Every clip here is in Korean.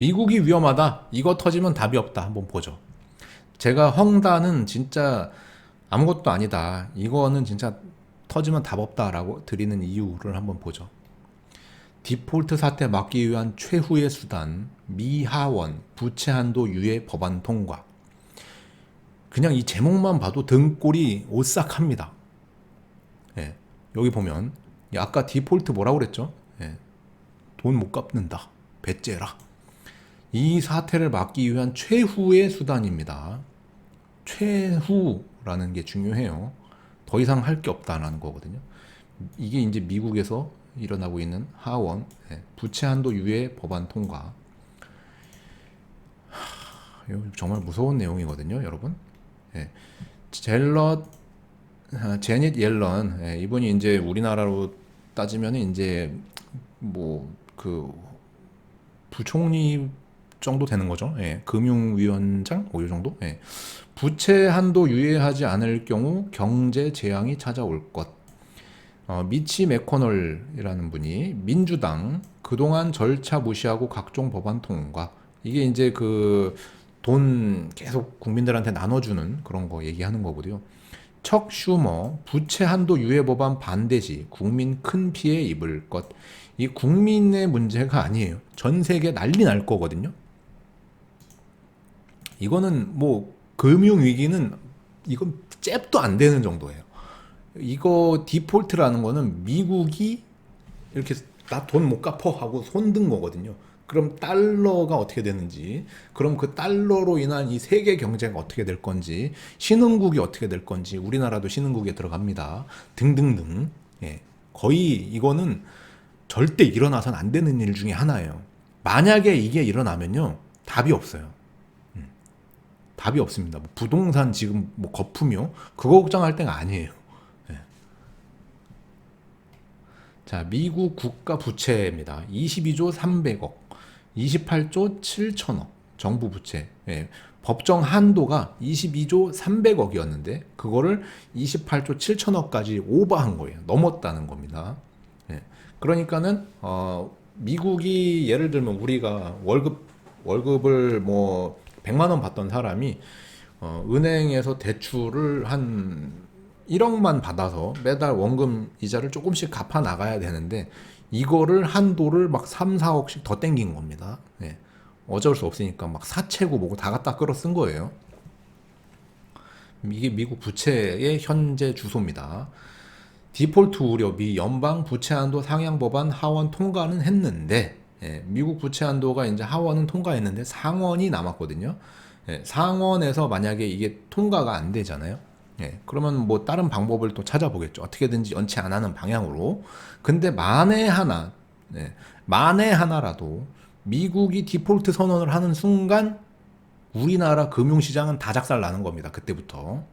미국이 위험하다. 이거 터지면 답이 없다. 한번 보죠. 제가 헝다는 진짜 아무것도 아니다. 이거는 진짜 터지면 답 없다라고 드리는 이유를 한번 보죠. 디폴트 사태 막기 위한 최후의 수단, 미하원, 부채 한도 유예 법안 통과. 그냥 이 제목만 봐도 등골이 오싹합니다. 예, 여기 보면 아까 디폴트 뭐라고 그랬죠? 예, 돈 못 갚는다. 배째라. 이 사태를 막기 위한 최후의 수단입니다. 최후라는 게 중요해요. 더 이상 할 게 없다라는 거거든요. 이게 이제 미국에서 일어나고 있는 하원 부채 한도 유예 법안 통과. 이거 정말 무서운 내용이거든요, 여러분. 예. 젤럿 제닛 옐런, 이분이 이제 우리나라로 따지면 이제 뭐 그 부총리 정도 되는 거죠. 예, 금융위원장 뭐 이 정도. 예. 부채 한도 유예하지 않을 경우 경제 재앙이 찾아올 것. 미치 매코널이라는 분이 민주당 그동안 절차 무시하고 각종 법안 통과. 이게 이제 그 돈 계속 국민들한테 나눠주는 그런 거 얘기하는 거고요. 척 슈머 부채 한도 유예 법안 반대 시 국민 큰 피해 입을 것. 이 국민의 문제가 아니에요. 전 세계 난리 날 거거든요. 이거는 뭐 금융 위기는 이건 잽도 안 되는 정도예요. 이거 디폴트라는 거는 미국이 이렇게 나 돈 못 갚어 하고 손든 거거든요. 그럼 달러가 어떻게 되는지, 그럼 그 달러로 인한 이 세계 경제가 어떻게 될 건지, 신흥국이 어떻게 될 건지, 우리나라도 신흥국에 들어갑니다. 등등등. 예. 거의 이거는 절대 일어나선 안 되는 일 중에 하나예요. 만약에 이게 일어나면요, 답이 없어요. 답이 없습니다. 뭐 부동산 지금 뭐 거품이요? 그거 걱정할 때가 아니에요. 예. 자, 미국 국가 부채입니다. 22조 300억, 28조 7천억 정부 부채. 예. 법정 한도가 22조 300억이었는데 그거를 28조 7천억까지 오버한 거예요. 넘었다는 겁니다. 예. 그러니까는 미국이 예를 들면 우리가 월급을 뭐 100만 원 받던 사람이 은행에서 대출을 한 1억만 받아서 매달 원금 이자를 조금씩 갚아 나가야 되는데 이거를 한도를 막 3, 4억씩 더 땡긴 겁니다. 네. 어쩔 수 없으니까 막 사채고 뭐고 다 갖다 끌어 쓴 거예요. 이게 미국 부채의 현재 주소입니다. 디폴트 우려 미 연방 부채 한도 상향 법안 하원 통과는 했는데 미국 부채 한도가 이제 하원은 통과했는데 상원이 남았거든요. 상원에서 만약에 이게 통과가 안 되잖아요. 그러면 뭐 다른 방법을 또 찾아보겠죠. 어떻게든지 연체 안 하는 방향으로. 근데 만에 하나라도 미국이 디폴트 선언을 하는 순간 우리나라 금융시장은 다 작살 나는 겁니다. 그때부터.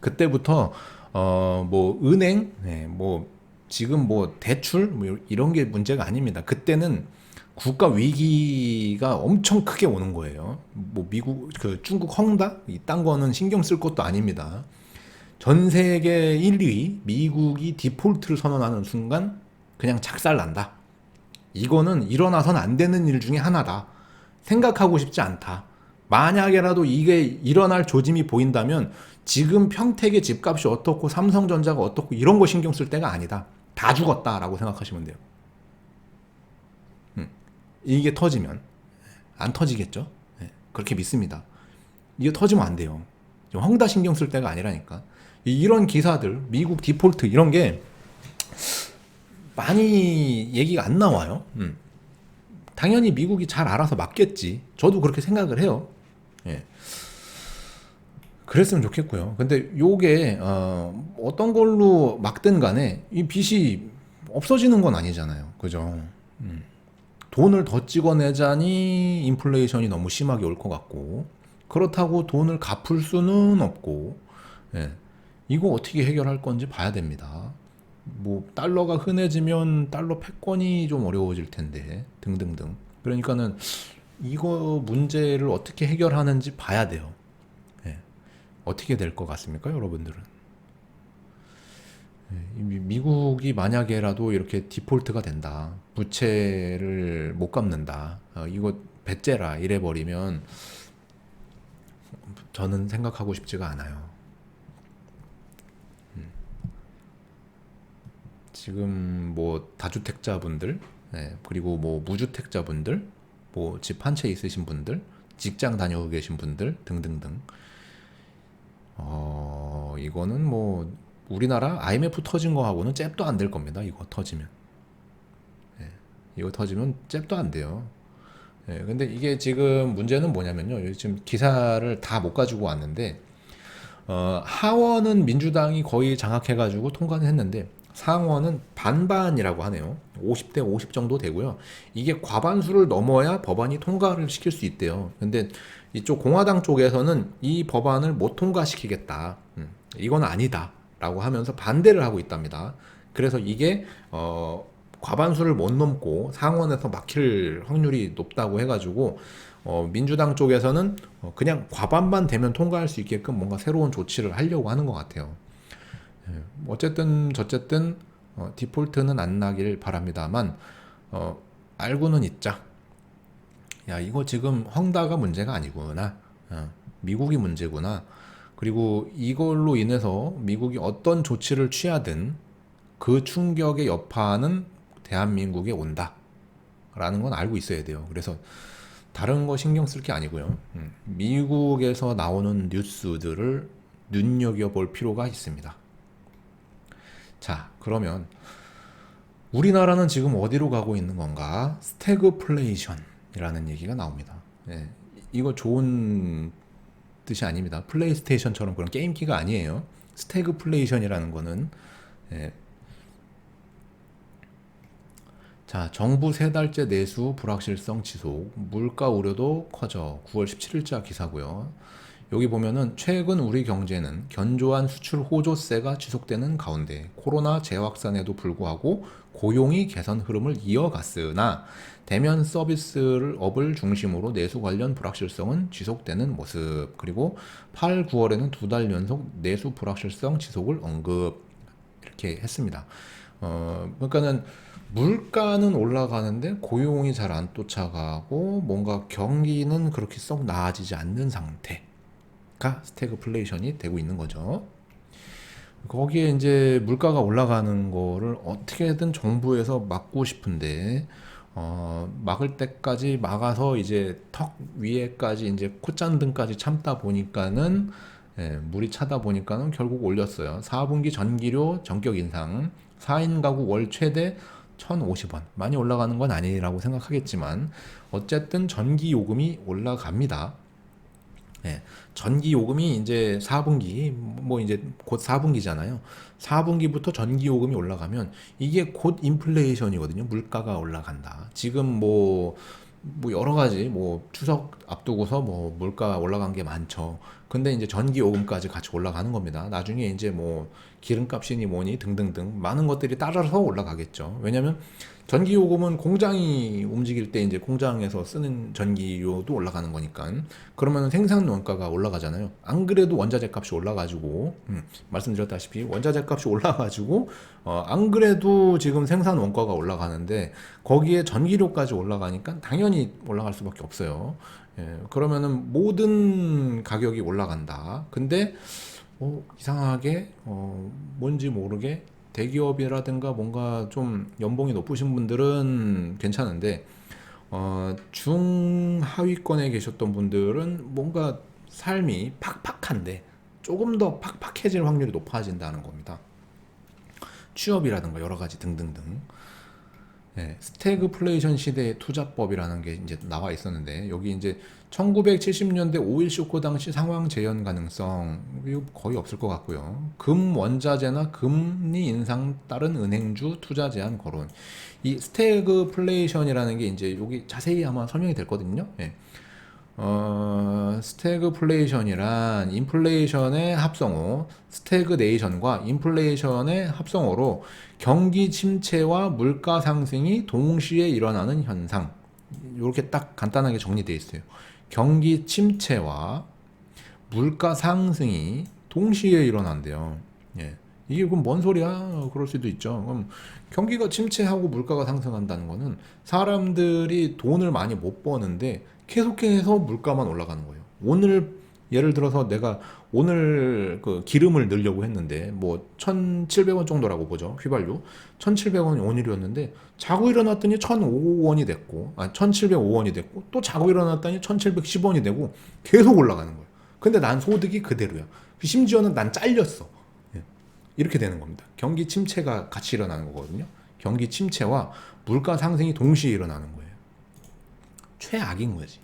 그때부터 뭐 은행, 뭐 지금 뭐 대출 뭐 이런 게 문제가 아닙니다. 그때는 국가 위기가 엄청 크게 오는 거예요. 뭐 미국 그 중국 헝다 이딴 거는 신경 쓸 것도 아닙니다. 전 세계 1위 미국이 디폴트를 선언하는 순간 그냥 작살 난다. 이거는 일어나선 안 되는 일 중에 하나다. 생각하고 싶지 않다. 만약에라도 이게 일어날 조짐이 보인다면 지금 평택의 집값이 어떻고 삼성전자가 어떻고 이런 거 신경 쓸 때가 아니다. 다 죽었다라고 생각하시면 돼요. 이게 터지면 안 터지겠죠? 그렇게 믿습니다. 이게 터지면 안 돼요. 헝다 신경 쓸 때가 아니라니까. 이런 기사들, 미국 디폴트 이런 게 많이 얘기가 안 나와요. 당연히 미국이 잘 알아서 막겠지. 저도 그렇게 생각을 해요. 예. 그랬으면 좋겠고요. 근데 요게 어떤 걸로 막든 간에 이 빚이 없어지는 건 아니잖아요. 그죠? 돈을 더 찍어내자니 인플레이션이 너무 심하게 올 것 같고 그렇다고 돈을 갚을 수는 없고 예. 이거 어떻게 해결할 건지 봐야 됩니다. 뭐 달러가 흔해지면 달러 패권이 좀 어려워질 텐데 등등등. 그러니까는 이거 문제를 어떻게 해결하는지 봐야 돼요. 예. 어떻게 될 것 같습니까, 여러분들은? 미국이 만약에라도 이렇게 디폴트가 된다, 부채를 못 갚는다, 이거 배째라 이래 버리면 저는 생각하고 싶지가 않아요. 지금 뭐 다주택자분들, 그리고 뭐 무주택자분들, 뭐 집 한 채 있으신 분들, 직장 다니고 계신 분들 등등등. 이거는 뭐 우리나라 IMF 터진 거하고는 잽도 안 될 겁니다. 이거 터지면. 이거 터지면 잽도 안 돼요. 근데 이게 지금 문제는 뭐냐면요. 지금 기사를 다 못 가지고 왔는데, 하원은 민주당이 거의 장악해가지고 통과는 했는데, 상원은 반반이라고 하네요. 50대 50 정도 되고요. 이게 과반수를 넘어야 법안이 통과를 시킬 수 있대요. 근데 이쪽 공화당 쪽에서는 이 법안을 못 통과시키겠다. 이건 아니다. 라고 하면서 반대를 하고 있답니다. 그래서 이게 과반수를 못 넘고 상원에서 막힐 확률이 높다고 해가지고 민주당 쪽에서는 그냥 과반만 되면 통과할 수 있게끔 뭔가 새로운 조치를 하려고 하는 것 같아요. 어쨌든 저쨌든 디폴트는 안 나길 바랍니다만, 알고는 있자. 야, 이거 지금 헝다가 문제가 아니구나. 미국이 문제구나. 그리고 이걸로 인해서 미국이 어떤 조치를 취하든 그 충격의 여파는 대한민국에 온다 라는 건 알고 있어야 돼요. 그래서 다른 거 신경 쓸 게 아니고요. 미국에서 나오는 뉴스들을 눈여겨볼 필요가 있습니다. 자, 그러면 우리나라는 지금 어디로 가고 있는 건가? 스태그플레이션이라는 얘기가 나옵니다. 이거 좋은 뜻이 아닙니다. 플레이스테이션처럼 그런 게임기가 아니에요. 스태그플레이션이라는 거는, 자, 정부 3달째 내수 불확실성 지속, 물가 우려도 커져. 9월 17일자 기사고요. 여기 보면은 최근 우리 경제는 견조한 수출 호조세가 지속되는 가운데 코로나 재확산에도 불구하고 고용이 개선 흐름을 이어갔으나 대면 서비스업을 중심으로 내수 관련 불확실성은 지속되는 모습. 그리고 8, 9월에는 2달 연속 내수 불확실성 지속을 언급. 이렇게 했습니다. 그러니까는 물가는 올라가는데 고용이 잘 안 쫓아가고 뭔가 경기는 그렇게 썩 나아지지 않는 상태가 스태그플레이션이 되고 있는 거죠. 거기에 이제 물가가 올라가는 거를 어떻게든 정부에서 막고 싶은데, 막을 때까지 막아서 이제 턱 위에까지 이제 콧잔등까지 참다 보니까는, 물이 차다 보니까는 결국 올렸어요. 4분기 전기료 전격 인상, 4인 가구 월 최대 1,050원. 많이 올라가는 건 아니라고 생각하겠지만 어쨌든 전기 요금이 올라갑니다. 전기 요금이 이제 4분기, 뭐 이제 곧 4분기잖아요. 4분기부터 전기 요금이 올라가면 이게 곧 인플레이션이거든요. 물가가 올라간다. 지금 뭐 여러 가지 뭐 추석 앞두고서 뭐 물가 올라간 게 많죠. 근데 이제 전기 요금까지 같이 올라가는 겁니다. 나중에 이제 뭐 기름값이니 뭐니 등등등 많은 것들이 따라서 올라가겠죠. 왜냐면 전기 요금은 공장이 움직일 때 이제 공장에서 쓰는 전기료도 올라가는 거니까. 그러면 생산 원가가 올라가잖아요. 안 그래도 원자재 값이 올라가지고, 말씀드렸다시피 원자재 값이 올라가지고, 안 그래도 지금 생산 원가가 올라가는데 거기에 전기료까지 올라가니까 당연히 올라갈 수밖에 없어요. 그러면은 모든 가격이 올라간다. 근데 이상하게 뭔지 모르게 대기업이라든가 뭔가 좀 연봉이 높으신 분들은 괜찮은데, 중하위권에 계셨던 분들은 뭔가 삶이 팍팍한데 조금 더 팍팍해질 확률이 높아진다는 겁니다. 취업이라든가 여러 가지 등등등. 스태그플레이션 시대의 투자법이라는 게 이제 나와 있었는데, 여기 이제 1970년대 오일 쇼크 당시 상황 재현 가능성 이거 거의 없을 것 같고요. 금 원자재나 금리 인상 따른 은행주 투자 제한 거론. 이 스태그플레이션이라는 게 이제 여기 자세히 아마 설명이 될 거든요. 스태그플레이션이란 인플레이션의 합성어, 스태그네이션과 인플레이션의 합성어로 경기 침체와 물가 상승이 동시에 일어나는 현상. 이렇게 딱 간단하게 정리되어 있어요. 경기 침체와 물가 상승이 동시에 일어난대요. 이게 그럼 뭔 소리야? 그럴 수도 있죠. 그럼 경기가 침체하고 물가가 상승한다는 거는 사람들이 돈을 많이 못 버는데 계속해서 물가만 올라가는 거예요. 오늘 예를 들어서 내가 오늘 그 기름을 넣으려고 했는데 뭐 1,700원 정도라고 보죠. 휘발유. 1,700원이 오늘이었는데 자고 일어났더니 1,005원이 됐고, 1,705원이 됐고, 또 자고 일어났더니 1,710원이 되고 계속 올라가는 거예요. 근데 난 소득이 그대로야. 심지어는 난 잘렸어. 예. 이렇게 되는 겁니다. 경기 침체가 같이 일어나는 거거든요. 경기 침체와 물가 상승이 동시에 일어나는 거예요. 최악인 거지.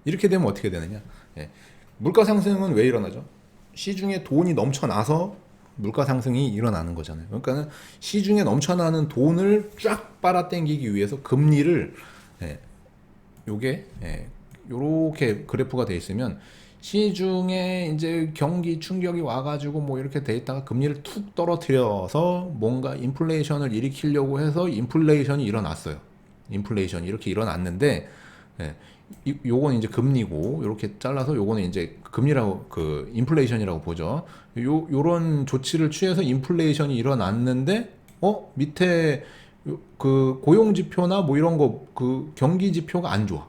이렇게 되면 어떻게 되느냐? 예. 물가 상승은 왜 일어나죠? 시중에 돈이 넘쳐나서 물가 상승이 일어나는 거잖아요. 그러니까 시중에 넘쳐나는 돈을 쫙 빨아당기기 위해서 금리를, 예, 요게, 예, 요렇게 그래프가 돼 있으면 시중에 이제 경기 충격이 와가지고 뭐 이렇게 돼 있다가 금리를 툭 떨어뜨려서 뭔가 인플레이션을 일으키려고 해서 인플레이션이 일어났어요. 인플레이션이 이렇게 일어났는데, 예, 요건 이제 금리고 이렇게 잘라서 요거는 이제 금리라고 그 인플레이션이라고 보죠. 요런 조치를 취해서 인플레이션이 일어났는데 밑에 그 고용 지표나 뭐 이런 거 그 경기 지표가 안 좋아.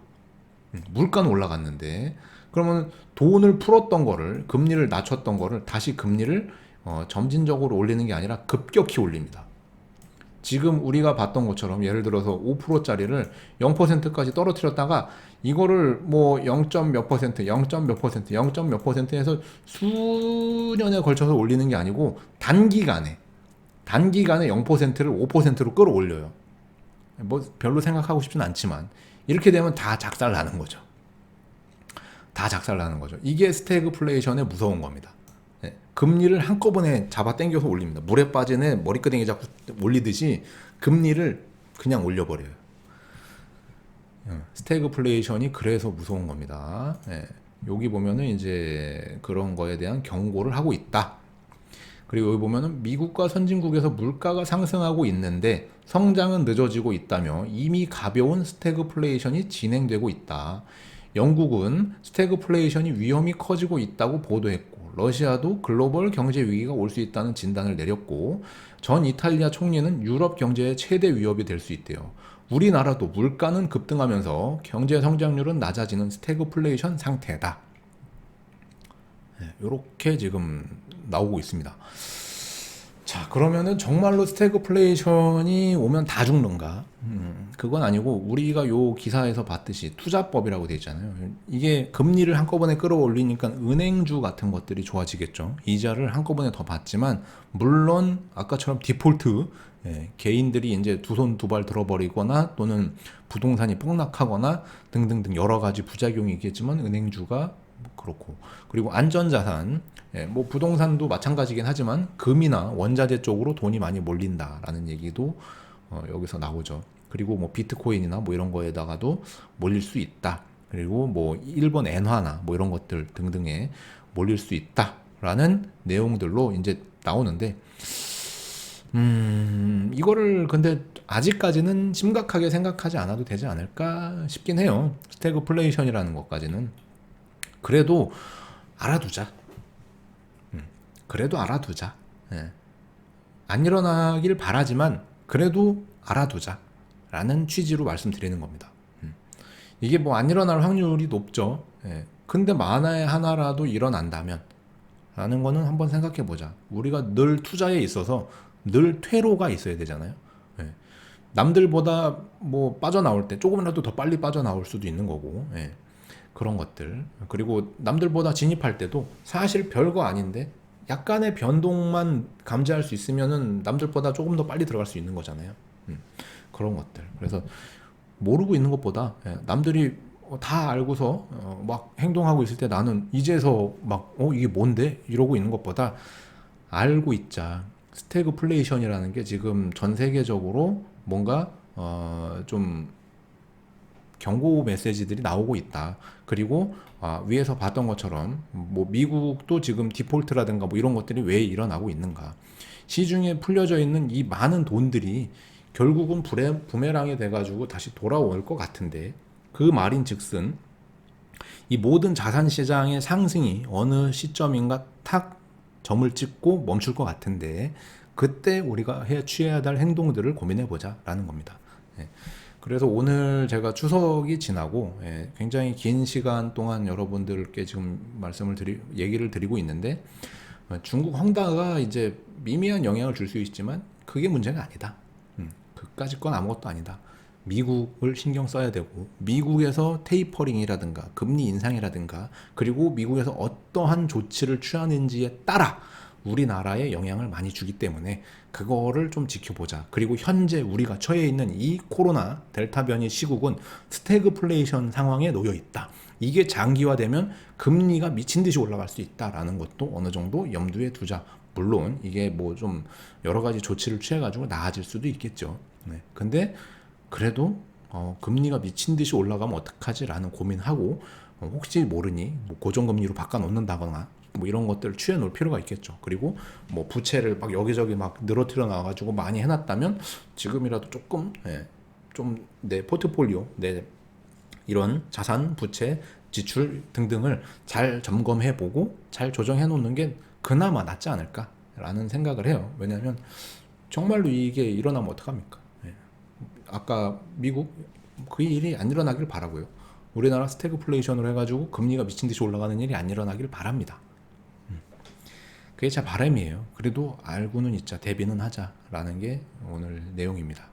물가는 올라갔는데 그러면 돈을 풀었던 거를 금리를 낮췄던 거를 다시 금리를 점진적으로 올리는 게 아니라 급격히 올립니다. 지금 우리가 봤던 것처럼 예를 들어서 5%짜리를 0%까지 떨어뜨렸다가 이거를 뭐 0. 몇 퍼센트, 0. 몇 퍼센트, 0. 몇 퍼센트 해서 수년에 걸쳐서 올리는 게 아니고 단기간에 0%를 5%로 끌어올려요. 뭐 별로 생각하고 싶진 않지만 이렇게 되면 다 작살 나는 거죠. 다 작살 나는 거죠. 이게 스태그플레이션의 무서운 겁니다. 네, 금리를 한꺼번에 잡아 당겨서 올립니다. 물에 빠진 애 머리끄댕이 잡고 올리듯이 금리를 그냥 올려버려요. 스태그플레이션이 그래서 무서운 겁니다. 네, 여기 보면은 이제 그런 거에 대한 경고를 하고 있다. 그리고 여기 보면은 미국과 선진국에서 물가가 상승하고 있는데 성장은 늦어지고 있다며 이미 가벼운 스태그플레이션이 진행되고 있다. 영국은 스태그플레이션이 위험이 커지고 있다고 보도했고 러시아도 글로벌 경제 위기가 올 수 있다는 진단을 내렸고 전 이탈리아 총리는 유럽 경제의 최대 위협이 될 수 있대요. 우리나라도 물가는 급등하면서 경제 성장률은 낮아지는 스태그플레이션 상태다. 이렇게 지금 나오고 있습니다. 자, 그러면은 정말로 스태그플레이션이 오면 다 죽는가? 그건 아니고 우리가 요 기사에서 봤듯이 투자법이라고 돼 있잖아요. 이게 금리를 한꺼번에 끌어올리니까 은행주 같은 것들이 좋아지겠죠. 이자를 한꺼번에 더 받지만 물론 아까처럼 디폴트, 개인들이 이제 두 손 두 발 들어버리거나 또는 부동산이 폭락하거나 등등등 여러 가지 부작용이 있겠지만 은행주가 그렇고 그리고 안전자산, 뭐 부동산도 마찬가지긴 하지만 금이나 원자재 쪽으로 돈이 많이 몰린다라는 얘기도 여기서 나오죠. 그리고 뭐 비트코인이나 뭐 이런 거에다가도 몰릴 수 있다. 그리고 뭐 일본 엔화나 뭐 이런 것들 등등에 몰릴 수 있다라는 내용들로 이제 나오는데 이거를 근데 아직까지는 심각하게 생각하지 않아도 되지 않을까 싶긴 해요. 스태그플레이션이라는 것까지는. 그래도 알아두자. 그래도 알아두자. 예. 안 일어나길 바라지만 그래도 알아두자. 라는 취지로 말씀드리는 겁니다. 이게 뭐 안 일어날 확률이 높죠. 예. 근데 만에 하나라도 일어난다면 라는 거는 한번 생각해 보자. 우리가 늘 투자에 있어서 늘 퇴로가 있어야 되잖아요. 예. 남들보다 뭐 빠져나올 때 조금이라도 더 빨리 빠져나올 수도 있는 거고. 예. 그런 것들. 그리고 남들보다 진입할 때도 사실 별거 아닌데 약간의 변동만 감지할 수 있으면은 남들보다 조금 더 빨리 들어갈 수 있는 거잖아요. 그런 것들. 그래서 모르고 있는 것보다 남들이 다 알고서 막 행동하고 있을 때 나는 이제서 막 이게 뭔데? 이러고 있는 것보다 알고 있자. 스태그플레이션이라는 게 지금 전 세계적으로 뭔가 좀 경고 메시지들이 나오고 있다. 그리고 위에서 봤던 것처럼 뭐 미국도 지금 디폴트라든가 뭐 이런 것들이 왜 일어나고 있는가. 시중에 풀려져 있는 이 많은 돈들이 결국은 부메랑이 돼가지고 다시 돌아올 것 같은데 그 말인즉슨 이 모든 자산 시장의 상승이 어느 시점인가 탁 점을 찍고 멈출 것 같은데 그때 우리가 취해야 될 행동들을 고민해 보자라는 겁니다. 예. 그래서 오늘 제가 추석이 지나고 굉장히 긴 시간 동안 여러분들께 지금 얘기를 드리고 있는데 중국 헝다가 이제 미미한 영향을 줄 수 있지만 그게 문제가 아니다. 그까짓 건 아무것도 아니다. 미국을 신경 써야 되고 미국에서 테이퍼링이라든가 금리 인상이라든가 그리고 미국에서 어떠한 조치를 취하는지에 따라 우리나라에 영향을 많이 주기 때문에 그거를 좀 지켜보자. 그리고 현재 우리가 처해 있는 이 코로나 델타 변이 시국은 스태그플레이션 상황에 놓여 있다. 이게 장기화되면 금리가 미친 듯이 올라갈 수 있다라는 것도 어느 정도 염두에 두자. 물론 이게 뭐 좀 여러 가지 조치를 취해가지고 나아질 수도 있겠죠. 네. 근데 그래도 금리가 미친 듯이 올라가면 어떡하지라는 고민하고 혹시 모르니 뭐 고정금리로 바꿔놓는다거나 뭐 이런 것들을 취해 놓을 필요가 있겠죠. 그리고 뭐 부채를 막 여기저기 막 늘어뜨려 놔가지고 많이 해놨다면 지금이라도 조금 좀 내 포트폴리오 내 이런 자산, 부채, 지출 등등을 잘 점검해보고 잘 조정해 놓는 게 그나마 낫지 않을까라는 생각을 해요. 왜냐하면 정말로 이게 일어나면 어떡합니까? 아까 미국 그 일이 안 일어나길 바라고요. 우리나라 스태그플레이션으로 해가지고 금리가 미친 듯이 올라가는 일이 안 일어나길 바랍니다. 그게 제 바람이에요. 그래도 알고는 있자, 대비는 하자라는 게 오늘 내용입니다.